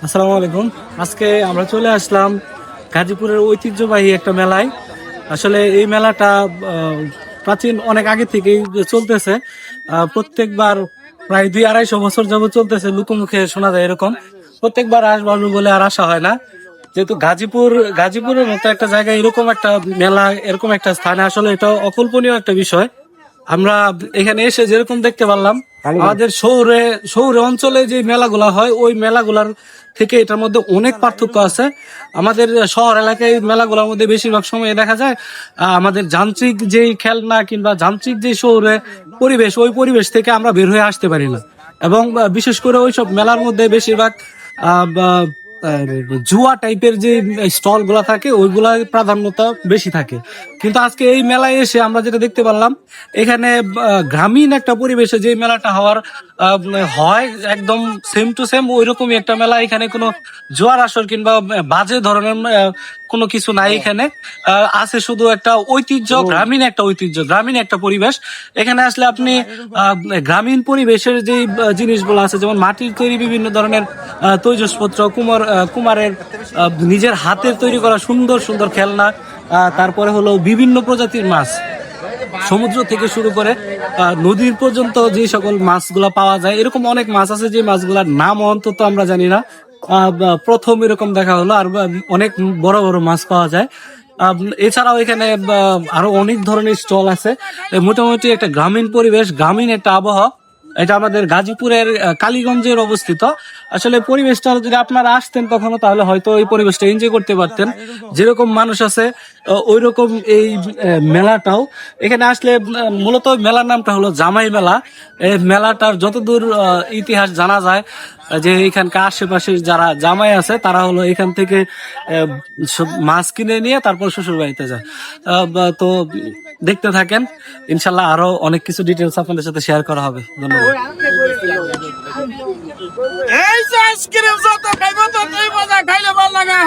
আসসালামু আলাইকুম। আজকে আমরা চলে আসলাম গাজীপুরের ঐতিহ্যবাহী একটা মেলায়। আসলে এই মেলাটা প্রাচীন অনেক আগে থেকেই চলতেছে। প্রত্যেকবার প্রায় 200-250 বছর যাবত চলতেছে, লোকমুখে শোনা যায় এরকম। প্রত্যেকবার আসবো বলে আর আসা হয় না, যেহেতু গাজীপুরের মতো একটা জায়গায় এরকম একটা মেলা, এরকম একটা স্থানে আসলে এটা অকল্পনীয় একটা বিষয়। আমরা এখানে এসে যেরকম দেখতে পারলাম, আমাদের শহরে শহরে অঞ্চলে যে মেলাগুলা হয় ওই মেলাগুলার থেকে এটার মধ্যে অনেক পার্থক্য আছে। আমাদের শহর এলাকায় মেলাগুলোর মধ্যে বেশিরভাগ সময় দেখা যায় আমাদের যান্ত্রিক যেই খেলনা কিংবা যান্ত্রিক যে শহরে পরিবেশ, ওই পরিবেশ থেকে আমরা বের হয়ে আসতে পারি না। এবং বিশেষ করে ওইসব মেলার মধ্যে বেশিরভাগ আহ, জুয়া টাইপের যে স্টল গুলা থাকে ওইগুলা প্রাধান্যতা বেশি থাকে। কিন্তু আজকে এই মেলায় এসে আমরা যেটা দেখতে পারলাম, এখানে গ্রামীণ একটা পরিবেশে যে মেলাটা হওয়ার হয়, একদম সেম টু সেম ওই রকমই একটা মেলা। এখানে কোনো জোয়ার আসর কিংবা বাজে ধরনের কোনো কিছু নাই। এখানে আছে শুধু একটা ঐতিহ্য, গ্রামীণ একটা পরিবেশ। এখানে আসলে আপনি গ্রামীণ পরিবেশের যে জিনিসগুলো আছে, যেমন মাটির তৈরি বিভিন্ন ধরনের তৈজসপত্র, কুমারের নিজের হাতের তৈরি করা সুন্দর সুন্দর খেলনা, তারপরে হলো বিভিন্ন প্রজাতির মাছ, সমুদ্র থেকে শুরু করে নদীর পর্যন্ত যে সকল মাছগুলা পাওয়া যায়। এরকম অনেক মাছ আছে যে মাছগুলার নাম অন্তত আমরা জানি না। প্রথম এরকম দেখা হলো। আর অনেক বড় বড় মাছ পাওয়া যায়। এছাড়াও এখানে আরো অনেক ধরনের স্টল আছে। মোটামুটি একটা গ্রামীণ পরিবেশ, গ্রামীণ একটা আবহাওয়া। এটা আমাদের গাজীপুরের কালীগঞ্জের অবস্থিত। আসলে পরিবেশটা যদি আপনারা আসতেন কখনো, তাহলে হয়তো এই পরিবেশটা এনজয় করতে পারতেন। যেরকম মানুষ আছে ওই রকম এই মেলাটাও। এখানে আসলে মূলত মেলার নামটা হলো জামাই মেলা। এই মেলাটার যতদূর ইতিহাস জানা যায়, যে এখানকার আশেপাশে যারা জামাই আছে তারা হলো এখান থেকে মাছ কিনে নিয়ে তারপর শ্বশুর বাড়িতে যায়। তো দেখতে থাকেন, ইনশাল্লাহ আরো অনেক কিছু ডিটেলস আপনাদের সাথে শেয়ার করা হবে। ধন্যবাদ। এই যে আইসক্রিম যত খাইব ততই মজা, খাইলে ভালো লাগা।